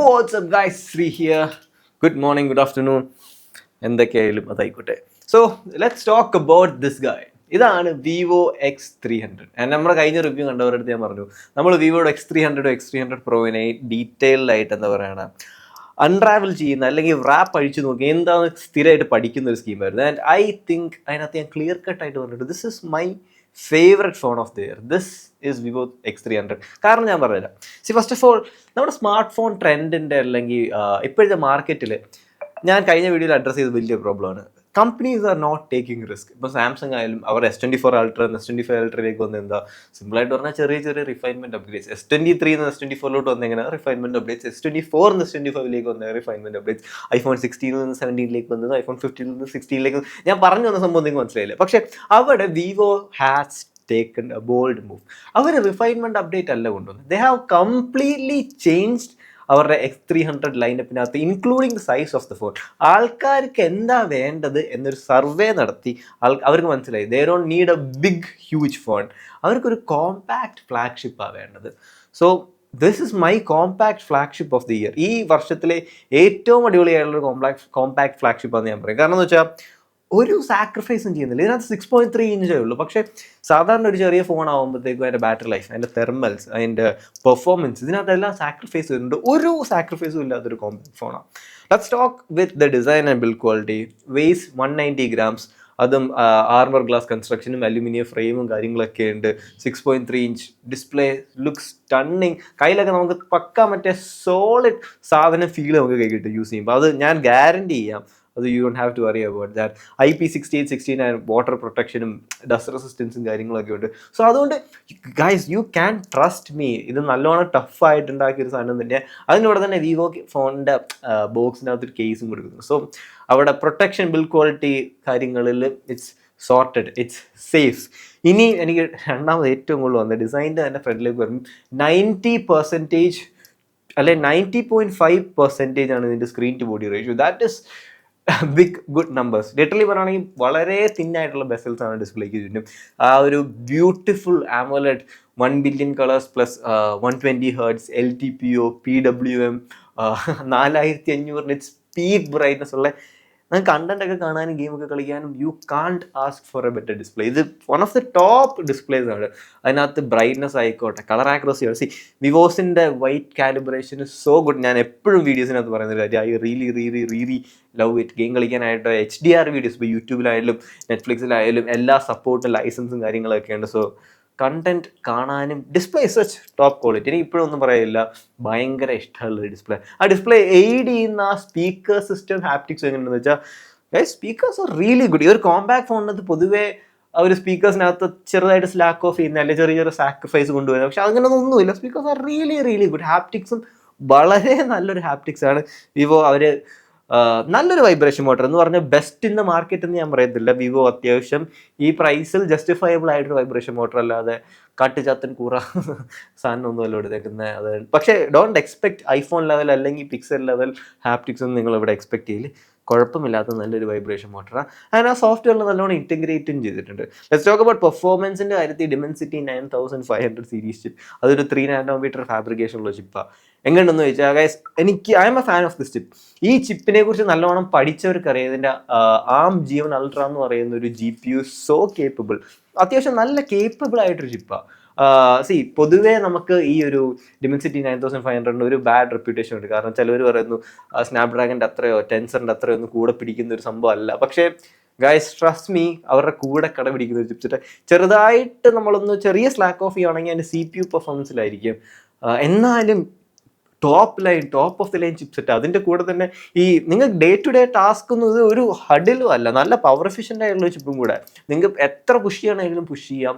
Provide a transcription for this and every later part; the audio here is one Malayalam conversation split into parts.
What's up guys, Sri here. Good morning, good afternoon. എന്തൊക്കെയായാലും അതായിക്കോട്ടെ. So let's talk about this guy. ഇതാണ് വിവോ X300. നമ്മുടെ കഴിഞ്ഞ റിവ്യൂ കണ്ടവരുടെ അടുത്ത് ഞാൻ പറഞ്ഞു, നമ്മൾ വിവോയുടെ X300 X300 പ്രോവിനെ ഡീറ്റെയിൽഡ് ആയിട്ട് എന്താ പറയുക അൺട്രാവൽ ചെയ്യുന്ന അല്ലെങ്കിൽ റാപ്പ് അഴിച്ചു നോക്കി എന്താണ് സ്ഥിരമായിട്ട് പഠിക്കുന്ന ഒരു സ്കീമായിരുന്നു. ആൻഡ് ഐ തിങ്ക് അതിനകത്ത് ഞാൻ ക്ലിയർ കട്ടായിട്ട് പറഞ്ഞിട്ട് this is my favourite phone of the year. This is Vivo X300. കാരണം ഞാൻ പറഞ്ഞുതരാം. ഫസ്റ്റ് ഓഫ് ഓൾ നമ്മുടെ സ്മാർട്ട് ഫോൺ ട്രെൻഡിൻ്റെ അല്ലെങ്കിൽ ഇപ്പോഴത്തെ മാർക്കറ്റിൽ ഞാൻ കഴിഞ്ഞ വീഡിയോയിൽ അഡ്രസ്സ് ചെയ്ത വലിയ പ്രോബ്ലമാണ്. Companies are not taking risk. ഇപ്പോൾ സാംസങ് ആയാലും അവർ S24 Ultra S25 Ultrയിലേക്ക് വന്ന് എന്താ സിമ്പിളായിട്ട് പറഞ്ഞാൽ ചെറിയ ചെറിയ റിഫൈൻമെൻറ്റ് അപ്ഗ്രേഡ്സ്. S23 S24 വന്ന് എങ്ങനെ റിഫൈൻമെൻറ്റ് അപ്ഡേറ്റ്സ്, S24 S25 വന്ന റിഫൈൻമെൻറ്റ് അപ്ഡേറ്റ്സ്, iPhone 16 17 വന്നത്, iPhone 15 16 ഞാൻ പറഞ്ഞു വന്ന സംഭവം നിങ്ങൾക്ക് മനസ്സിലായില്ല. പക്ഷേ അവിടെ Vivo has taken a bold move. അവർ റിഫൈൻമെൻറ്റ് അപ്ഡേറ്റ് അല്ല കൊണ്ടുവന്നത്. ദേ ഹാവ് കംപ്ലീറ്റ്ലി ചേഞ്ച്ഡ് അവരുടെ X300 ലൈനപ്പിനകത്ത് including the size of the phone. ആൾക്കാർക്ക് എന്താ വേണ്ടത് എന്നൊരു സർവേ നടത്തി അവർക്ക് മനസ്സിലായി they don't need a big huge phone. അവർക്കൊരു കോമ്പാക്ട് ഫ്ലാഗ്ഷിപ്പാണ് വേണ്ടത്. So this is my compact flagship of the year. ഈ വർഷത്തിലെ ഏറ്റവും അടിപൊളിയായിട്ടുള്ള കോമ്പാക്ട് ഫ്ലാഗ്ഷിപ്പാണെന്ന് ഞാൻ പറയും. കാരണം എന്ന് വെച്ചാൽ ഒരു സാക്രിഫൈസും ചെയ്യുന്നില്ല. ഇതിനകത്ത് 6.3 ഇഞ്ചേ ഉള്ളൂ. പക്ഷേ സാധാരണ ഒരു ചെറിയ ഫോൺ ആകുമ്പോഴത്തേക്കും അതിൻ്റെ ബാറ്ററി ലൈഫ്, അതിൻ്റെ തെർമൽസ്, അതിൻ്റെ പെർഫോമൻസ്, ഇതിനകത്തെല്ലാം സാക്രിഫൈസ് ചെയ്യുന്നുണ്ട്. ഒരു സാക്രിഫൈസും ഇല്ലാത്തൊരു കോമ്പാക്ട് ഫോണാണ്. Let's talk with the design and build quality. Weighs 190 grams. അതും ആർമർ ഗ്ലാസ് കൺസ്ട്രക്ഷനും അലുമിനിയം ഫ്രെയിമും കാര്യങ്ങളൊക്കെ ഉണ്ട്. 6.3 inch ഡിസ്പ്ലേ, ലുക്സ് സ്റ്റണ്ണിങ്. കയ്യിലൊക്കെ നമുക്ക് പക്ക മറ്റേ സോളിഡ് സാധനം ഫീൽ നമുക്ക് കൈ കിട്ടും യൂസ് ചെയ്യുമ്പോൾ. അത് ഞാൻ ഗ്യാരണ്ടി ചെയ്യാം. അത് you don't have to worry about that. IP6869 water പ്രൊട്ടക്ഷനും ഡസ്റ്റ് റെസിസ്റ്റൻസും കാര്യങ്ങളൊക്കെ ഉണ്ട്. സോ അതുകൊണ്ട് guys you can trust me, ഇത് നല്ലോണം ടഫായിട്ട് ഉണ്ടാക്കിയൊരു സാധനം തന്നെ. അതിനോടെ തന്നെ വിവോ ഫോണിൻ്റെ ബോക്സിനകത്തൊരു കേസും കൊടുക്കുന്നു. സോ അവിടെ പ്രൊട്ടക്ഷൻ, ബിൽഡ് ക്വാളിറ്റി കാര്യങ്ങളിൽ ഇറ്റ്സ് സോർട്ടഡ്, ഇറ്റ്സ് സേഫ്. ഇനി എനിക്ക് രണ്ടാമത് ഏറ്റവും കൂടുതൽ വന്നത് ഡിസൈനിൻ്റെ തന്നെ ഫ്രണ്ടിലേക്ക് വരും. 90% അല്ലെ 90.5% ആണ് ഇതിൻ്റെ screen to body ratio. That is big good numbers. Literally പറയുകയാണെങ്കിൽ വളരെ തിന്നായിട്ടുള്ള ബെസൽസ് ആണ് ഡിസ്പ്ലേക്ക് ചുറ്റും. ആ ഒരു beautiful AMOLED 1 billion colours plus 120 Hz LTPO PWM 4500 nits peak brightness ഉള്ള നമുക്ക് കണ്ടൻ്റൊക്കെ കാണാനും ഗെയിമൊക്കെ കളിക്കാനും you can't ask for a better display. ഇത് one of the top displays ആണ്. അതിനകത്ത് ബ്രൈറ്റ്നസ് ആയിക്കോട്ടെ, കളർ ആക്യുറസി. സി വിവോസിൻ്റെ white calibration is so good. ഞാൻ എപ്പോഴും വീഡിയോസിനകത്ത് പറയുന്ന കാര്യം, I really love it. Game കളിക്കാനായിട്ട് HDR വീഡിയോസ് ഇപ്പോൾ യൂട്യൂബിലായാലും നെറ്റ്ഫ്ലിക്സിലായാലും എല്ലാ സപ്പോർട്ടും ലൈസൻസും കാര്യങ്ങളൊക്കെ ഉണ്ട്. സോ കണ്ടന്റ് കാണാനും ഡിസ്പ്ലേ സച്ച് ടോപ്പ് ക്വാളിറ്റി. എനിക്ക് ഇപ്പോഴും ഒന്നും പറയില്ല, ഭയങ്കര ഇഷ്ടമുള്ള ഡിസ്പ്ലേ. ആ ഡിസ്പ്ലേ എയ്ഡ് ചെയ്യുന്ന ആ സ്പീക്കർ സിസ്റ്റം ഹാപ്റ്റിക്സ് എങ്ങനെയാണെന്ന് വെച്ചാൽ സ്പീക്കേഴ്സ് ആർ റിയലി ഗുഡ്. ഈ ഒരു കോമ്പാക്ട് ഫോണിനകത്ത് പൊതുവേ അവർ സ്പീക്കേഴ്സിനകത്ത് ചെറുതായിട്ട് സ്ലാക്ക് ഓഫ് ചെയ്യുന്ന അല്ലെങ്കിൽ ചെറിയ സാക്രിഫൈസ് കൊണ്ടുവരുന്നത്. പക്ഷെ അങ്ങനെയൊന്നുമില്ല. Speakers are really good. ഹാപ്റ്റിക്സും വളരെ നല്ലൊരു ഹാപ്റ്റിക്സ് ആണ്. വിവോ അവർ നല്ലൊരു വൈബ്രേഷൻ മോട്ടർ എന്ന് പറഞ്ഞാൽ ബെസ്റ്റ് ഇൻ ദ മാർക്കറ്റ് എന്ന് ഞാൻ പറയത്തില്ല. വിവോ അത്യാവശ്യം ഈ പ്രൈസിൽ ജസ്റ്റിഫയബിൾ ആയിട്ടൊരു വൈബ്രേഷൻ മോട്ടർ അല്ലാതെ കാട്ടുചാത്തൻ കൂറ സാധനം ഒന്നുമല്ല എടുത്തേക്കുന്നത്. അത് പക്ഷേ ഡോണ്ട് എക്സ്പെക്ട് ഐഫോൺ ലെവൽ അല്ലെങ്കിൽ പിക്സൽ ലെവൽ ഹാപ്റ്റിക്സ് ഒന്നും നിങ്ങൾ ഇവിടെ എക്സ്പെക്ട് ചെയ്യില്ല. കുഴപ്പമില്ലാത്ത നല്ലൊരു വൈബ്രേഷൻ മോട്ടറാണ്. അതിന് ആ സോഫ്റ്റ്വെയറിൽ നല്ലോണം ഇൻറ്റഗ്രേറ്റും ചെയ്തിട്ടുണ്ട്. ലെറ്റ്സ് ടോക്ക് അബൌട്ട് പെർഫോമൻസിൻ്റെ കാര്യത്തിൽ Dimensity 9500 സീരീസ് ചിപ്പ്. അതൊരു 3 nanometer ഫാബ്രിക്കേഷൻ ഉള്ള ചിപ്പാണ്. എങ്ങനെയുണ്ടെന്ന് ചോദിച്ചാൽ guys, I M A fan of this chip. ഈ ചിപ്പിനെ കുറിച്ച് നല്ലോണം പഠിച്ചവർക്കറിയാം. ഇതിൻ്റെ ARM G1 Ultra എന്ന് പറയുന്ന ഒരു GPU സോ കേപ്പബിൾ, അത്യാവശ്യം നല്ല കേപ്പബിൾ ആയിട്ടൊരു ചിപ്പാണ്. പൊതുവേ നമുക്ക് ഈ ഒരു Dimensity 9500 ഒരു ബാഡ് റെപ്യൂട്ടേഷൻ ഉണ്ട്. കാരണം ചിലവർ പറയുന്നു സ്നാപ്ഡ്രാഗൻ്റെ അത്രയോ ടെൻസറിൻ്റെ അത്രയോ ഒന്നും കൂടെ പിടിക്കുന്ന ഒരു സംഭവം അല്ല. പക്ഷേ ഗൈസ് ട്രസ്റ്റ് മീ, അവരുടെ കൂടെ കട പിടിക്കുന്ന ഒരു ചിപ്സെറ്റ്. ചെറുതായിട്ട് നമ്മളൊന്ന് ചെറിയ സ്ലാക്ക് ഓഫ് ചെയ്യുകയാണെങ്കിൽ അതിൻ്റെ CPU പെർഫോമൻസിലായിരിക്കും. എന്നാലും top of the line chipset. അതിൻ്റെ കൂടെ തന്നെ ഈ നിങ്ങൾക്ക് ഡേ ടു ഡേ ടാസ്ക് ഒന്നും ഇത് ഒരു ഹഡിലും അല്ല, നല്ല പവർ എഫിഷ്യൻ്റ് ആയിട്ടുള്ള ചിപ്പും കൂടെ. നിങ്ങൾക്ക് എത്ര പുഷ് ചെയ്യണമെങ്കിലും പുഷ് ചെയ്യാം.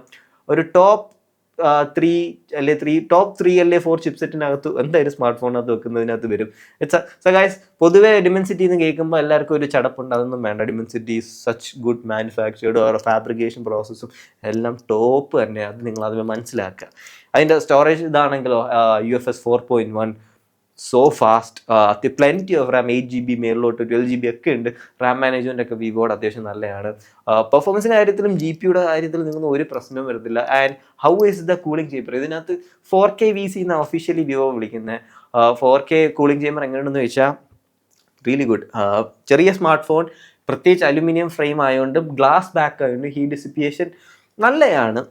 ഒരു ടോപ്പ് 3 അല്ലെങ്കിൽ 4 ചിപ്സെറ്റിനകത്ത് എന്തായാലും സ്മാർട്ട് ഫോണിനകത്ത് വെക്കുന്നതിനകത്ത് വരും. സോ ഗൈസ്, പൊതുവേ Dimensity എന്ന് കേൾക്കുമ്പോൾ എല്ലാവർക്കും ഒരു ചടപ്പുണ്ട്. അതൊന്നും വേണ്ട. Dimensity സച്ച് ഗുഡ് മാനുഫാക്ചേർഡ്, ഓരോ ഫാബ്രിക്കേഷൻ പ്രോസസ്സും എല്ലാം ടോപ്പ് തന്നെയാണ്. അത് നിങ്ങൾ അതിൽ മനസ്സിലാക്കുക. അതിൻ്റെ സ്റ്റോറേജ് ഇതാണെങ്കിലോ UFS 4.1 so fast, plenty of RAM, 8 GB മേളിലോട്ട് 12 GB ഒക്കെ ഉണ്ട്. റാം മാനേജ്മെൻ്റ് ഒക്കെ വിവോയുടെ അത്യാവശ്യം നല്ലതാണ്. പെർഫോമൻസിൻ്റെ കാര്യത്തിലും GPUയുടെ കാര്യത്തിലും നിങ്ങൾക്കൊന്നും ഒരു പ്രശ്നവും വരത്തില്ല. And how is the cooling chamber? ഇതിനകത്ത് 4K VC എന്നാണ് ഒഫീഷ്യലി വിവോ വിളിക്കുന്നത്. 4K കൂളിംഗ് ചേമ്പർ എങ്ങനെയുണ്ടെന്ന് ചോദിച്ചാൽ റിയലി ഗുഡ്. ചെറിയ സ്മാർട്ട് ഫോൺ, പ്രത്യേകിച്ച് അലുമിനിയം ഫ്രെയിം ആയതുകൊണ്ട്, ഗ്ലാസ് ബാക്ക് ആയതുകൊണ്ട് ഹീറ്റ് ഡിസിപ്പിയേഷൻ നല്ലതാണ്.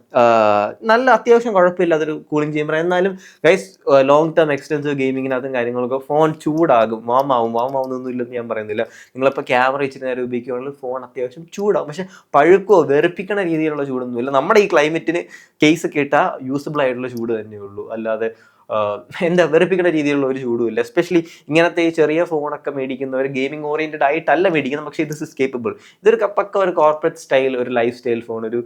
നല്ല അത്യാവശ്യം കുഴപ്പമില്ലാത്തൊരു കൂളിംഗ് ചേമ്പർ. എന്നാലും ഗൈസ്, ലോങ് ടേം എക്സ്റ്റൻസീവ് ഗെയിമിങ്ങിനകത്തും കാര്യങ്ങളൊക്കെ ഫോൺ ചൂടാകും, വാമാവുന്നൊന്നും ഇല്ലെന്ന് ഞാൻ പറയുന്നില്ല. നിങ്ങളിപ്പോൾ ക്യാമറ ഇച്ചിരി നേരം ഉപയോഗിക്കുകയാണെങ്കിൽ ഫോൺ അത്യാവശ്യം ചൂടാകും. പക്ഷെ പഴുക്കോ വെറുപ്പിക്കണ രീതിയിലുള്ള ചൂടൊന്നുമില്ല. നമ്മുടെ ഈ ക്ലൈമറ്റിന് കേസ് ഒക്കെ ഇട്ടാൽ യൂസബിൾ ആയിട്ടുള്ള ചൂട് തന്നെയുള്ളൂ. അല്ലാതെ എന്താ വെറുപ്പിക്കുന്ന രീതിയിലുള്ള ഒരു ചൂടുമില്ല. എസ്പെഷ്യലി ഇങ്ങനത്തെ ഈ ചെറിയ ഫോണൊക്കെ മേടിക്കുന്നവർ ഗെയിമിംഗ് ഓറിയൻറ്റഡ് ആയിട്ടല്ല മേടിക്കുന്നത്. പക്ഷേ ഇത് കേപ്പബിൾ. ഇതൊരു പക്ക ഒരു കോർപ്പറേറ്റ് സ്റ്റൈൽ, ഒരു ലൈഫ് സ്റ്റൈൽ ഫോൺ, ഒരു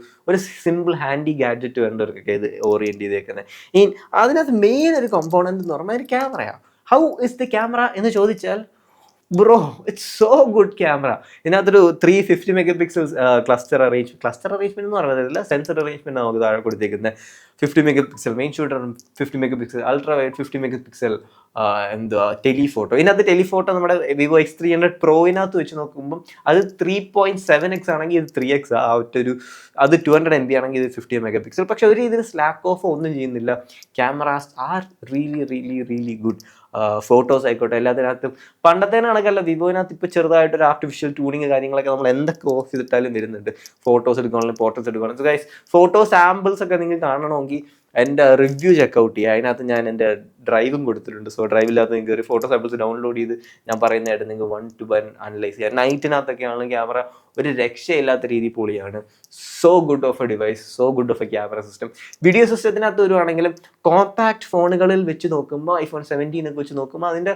സിമ്പിൾ ഹാൻഡി ഗാഡ്ജറ്റ് വേണ്ടവർക്കൊക്കെ ഇത് ഓറിയൻറ്റ് ചെയ്തേക്കുന്നത്. ഈ അതിനകത്ത് മെയിൻ ഒരു കോമ്പോണൻറ്റ് എന്ന് പറഞ്ഞാൽ ഒരു ക്യാമറയാണ്. ഹൗ ഇസ് ദ ക്യാമറ എന്ന് ചോദിച്ചാൽ, bro, it's so good camera. ഇതിനകത്തൊരു 350 MP ക്ലസ്റ്റർ അറേഞ്ച്മെന്റ് എന്ന് പറയുന്നില്ല, സെൻസർ അറേഞ്ച്മെന്റ് നമുക്ക് താഴെ കൊടുത്തേക്കുന്നത്. 50 MP main shooter, 50 MP ultra wide, 50 MP telephoto. ഇതിനകത്ത് ടെലിഫോട്ടോ നമ്മുടെ വിവോ X300 പ്രോയിനകത്ത് വെച്ച് നോക്കുമ്പോൾ അത് 3.7x ആണെങ്കിൽ ഇത് 3x. അത് 200 MB ആണെങ്കിൽ ഇത് 50 MP. പക്ഷെ ഒരു രീതിയിൽ സ്ലാക്ക് ഓഫ് ഒന്നും ചെയ്യുന്നില്ല. Cameras R really good. Photos ആയിക്കോട്ടെ എല്ലാത്തിനകത്തും പണ്ടത്തെ കണക്കല്ല. വിവോനകത്ത് ഇപ്പോൾ ചെറുതായിട്ടൊരു ആർട്ടിഫിഷ്യൽ ട്യൂണിങ് കാര്യങ്ങളൊക്കെ നമ്മൾ എന്തൊക്കെ ഓഫ് ചെയ്തിട്ടാലും വരുന്നുണ്ട്. ഫോട്ടോസ് എടുക്കുകയാണെങ്കിൽ പോർട്രേറ്റ്സ് എടുക്കുകയാണെങ്കിൽ ഗൈസ്, ഫോട്ടോ സാമ്പിൾസ് ഒക്കെ നിങ്ങൾക്ക് കാണണമെങ്കിൽ എൻ്റെ റിവ്യൂ ചെക്കൗട്ട് ചെയ്യുക. അതിനകത്ത് ഞാൻ എൻ്റെ ഡ്രൈവും കൊടുത്തിട്ടുണ്ട്. സോ ഡ്രൈവില്ലാത്ത നിങ്ങൾക്ക് ഒരു ഫോട്ടോ സാമ്പിൾസ് ഡൗൺലോഡ് ചെയ്ത് ഞാൻ പറയുന്നതായിട്ട് നിങ്ങൾക്ക് 1 to 1 അനലൈസ് ചെയ്യാം. നൈറ്റിനകത്തൊക്കെ ആണെങ്കിൽ ക്യാമറ ഒരു രക്ഷയില്ലാത്ത രീതിയിൽ പൊളിയാണ്. So good of a device, so good of a camera system. Video സിസ്റ്റത്തിനകത്ത് വരുവാണെങ്കിലും കോമ്പാക്ട് ഫോണുകളിൽ വെച്ച് നോക്കുമ്പോൾ iPhone 17 ഒക്കെ വെച്ച് നോക്കുമ്പോൾ അതിൻ്റെ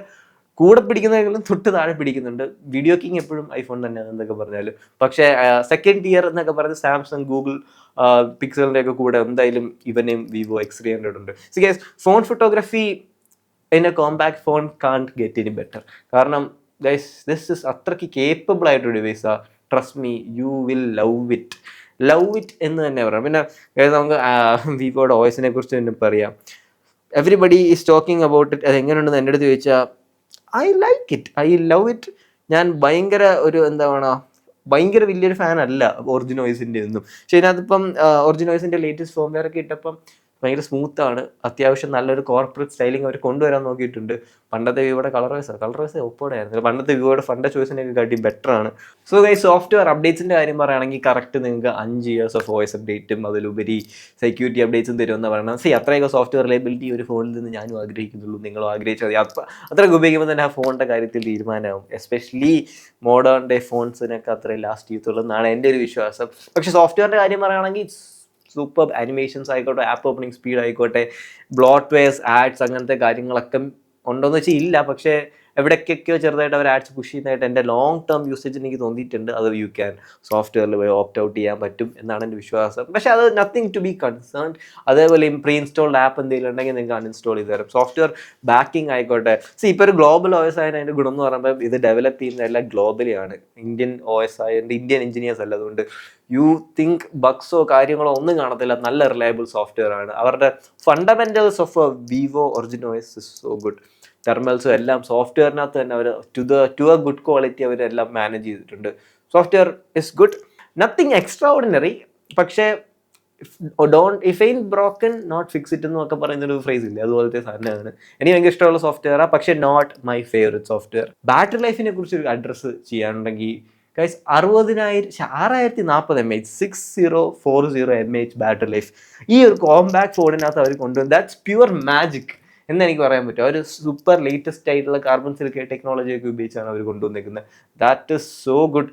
കൂടെ പിടിക്കുന്നതിലും തൊട്ട് താഴെ പിടിക്കുന്നുണ്ട്. വീഡിയോ കിങ് എപ്പോഴും ഐഫോൺ തന്നെയാണ് എന്തൊക്കെ പറഞ്ഞാലും. പക്ഷേ സെക്കൻഡ് ടിയർ എന്നൊക്കെ പറഞ്ഞ് സാംസങ്, ഗൂഗിൾ പിക്സലിൻ്റെ ഒക്കെ കൂടെ എന്തായാലും ഇവനെയും വിവോ X300 ഉണ്ട്. So guys, phone photography in a compact phone can't get any better. കാരണം ഗൈസ്, ദിസ് ഇസ് അത്രയ്ക്ക് കേപ്പബിൾ ആയിട്ടൊരു ഡിവൈസാണ്. Trust me, you will love it എന്ന് തന്നെ പറയാം. പിന്നെ നമുക്ക് വിവോയുടെ OS കുറിച്ച് തന്നെ പറയാം. Everybody is talking about it. അത് എങ്ങനെയുണ്ടെന്ന് എൻ്റെ അടുത്ത് ചോദിച്ചാൽ I like it, I love it. ഞാൻ ഭയങ്കര വലിയൊരു ഫാൻ അല്ല ഒറിജിനോയ്സിൻ്റെ ഒന്നും. പക്ഷേ ഇതിനകത്തിപ്പം ഒറിജിനോയ്സിൻ്റെ ലേറ്റസ്റ്റ് ഫോംവെയർ ഒക്കെ ഇട്ടപ്പം ഭയങ്കര സ്മൂത്താണ്. അത്യാവശ്യം നല്ലൊരു കോർപ്പറേറ്റ് സ്റ്റൈലിംഗ് അവർ കൊണ്ടുവരാൻ നോക്കിയിട്ടുണ്ട്. പണ്ടത്തെ വിവോയുടെ കളർ വൈസ് ഒപ്പോടെ ആയിരുന്നു. പണ്ടത്തെ വിവോയുടെ ഫണ്ട ചോയ്സിനൊക്കെ കാട്ടി ബെറ്റർ ആണ്. സോ ഗൈസ്, സോഫ്റ്റ്വെയർ അപ്ഡേറ്റ്സിൻ്റെ കാര്യം പറയുകയാണെങ്കിൽ കറക്റ്റ് നിങ്ങൾക്ക് 5 years ഓഫ് OS അപ്ഡേറ്റും അതിലുപരി സെക്യൂരിറ്റി അപ്ഡേറ്റ്സും തരുമെന്ന് പറയണം. അത്രയൊക്കെ സോഫ്റ്റ്വെയർ റിലയബിലിറ്റി ഒരു ഫോണിൽ നിന്ന് ഞാനും ആഗ്രഹിക്കുന്നുള്ളൂ, നിങ്ങളും ആഗ്രഹിച്ചത്. അത്രയൊക്കെ ഉപയോഗിക്കുമ്പോൾ തന്നെ ആ ഫോണിൻ്റെ കാര്യത്തിൽ തീരുമാനമാവും. എസ്പെഷ്യലി മോഡേൺ ഡേ ഫോൺസിനൊക്കെ അത്രയും ലാസ്റ്റ് ചെയ്യത്തുള്ളൂ എന്നാണ് എൻ്റെ ഒരു വിശ്വാസം. പക്ഷേ സോഫ്റ്റ്വെയറിൻ്റെ കാര്യം പറയുകയാണെങ്കിൽ സൂപ്പർ ആനിമേഷൻസ് ആയിക്കോട്ടെ, ആപ്പ് ഓപ്പണിംഗ് സ്പീഡ് ആയിക്കോട്ടെ, ബ്ലോട്ട്വെയർസ്, ആഡ്സ്, അങ്ങനത്തെ കാര്യങ്ങളൊക്കെ ഉണ്ടോയെന്ന് വെച്ചാൽ ഇല്ല. പക്ഷേ എവിടേക്കൊക്കെയോ ചെറുതായിട്ട് അവർ ആഡ്സ് പുഷ് ചെയ്യുന്നതായിട്ട് എൻ്റെ ലോങ് ടേം യൂസേജ് എനിക്ക് തോന്നിയിട്ടുണ്ട്. അത് യു ക്യാൻ സോഫ്റ്റ്വെയറിൽ പോയി ഓപ്റ്റ് ഔട്ട് ചെയ്യാൻ പറ്റും എന്നാണ് എൻ്റെ വിശ്വാസം. പക്ഷേ അത് നത്തിങ് ടു ബി കൺസേൺ. അതേപോലെ പ്രീ ഇൻസ്റ്റോൾഡ് ആപ്പ് എന്തെങ്കിലും ഉണ്ടെങ്കിൽ നിങ്ങൾക്ക് അൺഇൻസ്റ്റോൾ ചെയ്ത് തരാം. സോഫ്റ്റ്വെയർ ബാക്കിംഗ് ആയിക്കോട്ടെ. ഇപ്പോൾ ഒരു ഗ്ലോബൽ OS ആയതിന് അതിൻ്റെ ഗുണം എന്ന് പറയുമ്പോൾ ഇത് ഡെവലപ്പ് ചെയ്യുന്ന എല്ലാം ഗ്ലോബലിയാണ്. ഇന്ത്യൻ OS ആയതുകൊണ്ട് ഇന്ത്യൻ എഞ്ചിനീയേഴ്സ് അല്ല. അതുകൊണ്ട് യു തിങ്ക് ബഗ്സോ കാര്യങ്ങളോ ഒന്നും കാണത്തില്ല. നല്ല റിലയബിൾ സോഫ്റ്റ്വെയർ ആണ്. അവരുടെ fundamentals of Vivo OriginOS is so good. തെർമൽസും എല്ലാം സോഫ്റ്റ്വെയറിനകത്ത് തന്നെ അവർ ടു എ ഗുഡ് ക്വാളിറ്റി അവരെല്ലാം മാനേജ് ചെയ്തിട്ടുണ്ട്. Software is good, nothing extraordinary. പക്ഷേ if ain't broken not fix it എന്നൊക്കെ പറയുന്നൊരു ഫ്രേസ് ഇല്ലേ, അതുപോലത്തെ സാധനമാണ്. എനിക്ക് ഭയങ്കര ഇഷ്ടമുള്ള സോഫ്റ്റ്വെയറാണ്, പക്ഷേ not my favourite software. Battery ലൈഫിനെ കുറിച്ച് അഡ്രസ്സ് ചെയ്യാനുണ്ടെങ്കിൽ guys, 6040 mAh 6040 mAh battery life ഈ ഒരു കോമ്പാക്ട് ഫോണിനകത്ത് അവർ കൊണ്ടുവന്നു. ദാറ്റ്സ് പ്യുവർ മാജിക് എന്ന് എനിക്ക് പറയാൻ പറ്റും. അവർ സൂപ്പർ ലേറ്റസ്റ്റ് ആയിട്ടുള്ള കാർബൺ സിലിക്കൺ ടെക്നോളജി ഒക്കെ ഉപയോഗിച്ചാണ് അവർ കൊണ്ടുവന്നിരിക്കുന്നത്. That is so good.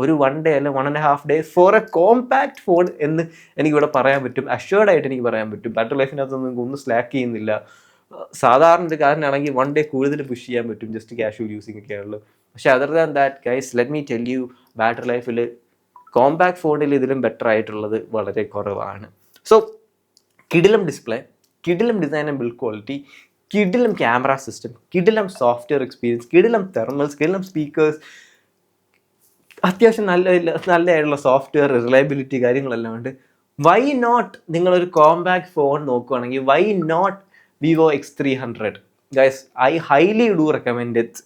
ഒരു 1 day അല്ല 1.5 days for a compact phone എന്ന് എനിക്കിവിടെ പറയാൻ പറ്റും. അഷ്വേർഡ് ആയിട്ട് എനിക്ക് പറയാൻ പറ്റും. ബാറ്ററി ലൈഫിനകത്ത് നിങ്ങൾക്ക് ഒന്നും സ്ലാക്ക് ചെയ്യുന്നില്ല. സാധാരണ ഒരു കാരനാണെങ്കിൽ 1 day കൂടുതൽ പുഷ് ചെയ്യാൻ പറ്റും, ജസ്റ്റ് കാഷ്വൽ യൂസിങ് ഒക്കെ ആണല്ലോ. പക്ഷേ other than that guys, let me tell you, battery ലൈഫിൽ കോമ്പാക്ട് ഫോണിൽ ഇതിലും ബെറ്റർ ആയിട്ടുള്ളത് വളരെ കുറവാണ്. സോ കിടിലം ഡിസ്പ്ലേ, കിടിലം ഡിസൈൻ ആൻഡ് ബിൽഡ് ക്വാളിറ്റി, കിടിലം ക്യാമറ സിസ്റ്റം, കിടിലം സോഫ്റ്റ്വെയർ എക്സ്പീരിയൻസ്, കിടിലം തെർമൽസ്, കിടിലം സ്പീക്കേഴ്സ്, അത്യാവശ്യം നല്ലതായിട്ടുള്ള സോഫ്റ്റ്വെയർ റിലയബിലിറ്റി കാര്യങ്ങളെല്ലാം ഉണ്ട്. വൈ നോട്ട് നിങ്ങളൊരു കോമ്പാക്ട് ഫോൺ നോക്കുകയാണെങ്കിൽ why not Vivo X300? Guys I highly do recommend it.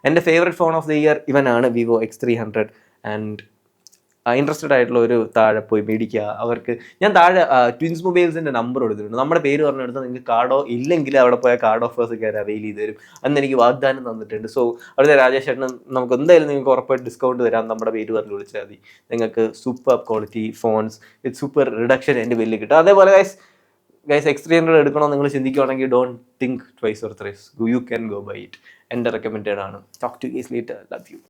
എൻ്റെ favourite phone of the year ഇവനാണ് വിവോ X300. ആൻഡ് ഇൻട്രസ്റ്റഡ് ആയിട്ടുള്ള ഒരു താഴെ പോയി മേടിക്കുക. അവർക്ക് ഞാൻ താഴെ ട്വിൻസ് മൊബൈൽസിൻ്റെ നമ്പർ കൊടുത്തിട്ടുണ്ട്. നമ്മുടെ പേര് പറഞ്ഞെടുത്ത് നിങ്ങൾക്ക് കാർഡോ ഇല്ലെങ്കിൽ അവിടെ പോയ കാർഡ് ഓഫേഴ്സ് ഒക്കെ അവൈൽ ചെയ്ത് തരും അന്ന് എനിക്ക് വാഗ്ദാനം തന്നിട്ടുണ്ട്. സോ അവിടുത്തെ രാജേഷ് ചേട്ടൻ നമുക്ക് എന്തായാലും നിങ്ങൾക്ക് ഉറപ്പായിട്ട് ഡിസ്കൗണ്ട് തരാം. നമ്മുടെ പേര് പറഞ്ഞ് വിളിച്ചാൽ മതി. നിങ്ങൾക്ക് super quality phones with super reduction എൻ്റെ ബില്ല് കിട്ടും. അതേപോലെ ഗൈസ് X300 എടുക്കണമെന്ന് നിങ്ങൾ ചിന്തിക്കുകയാണെങ്കിൽ don't think twice or thrice, you can go buy it. എൻ്റെ റെക്കമെൻഡഡ് ആണ്. Talk to guys later. Love U.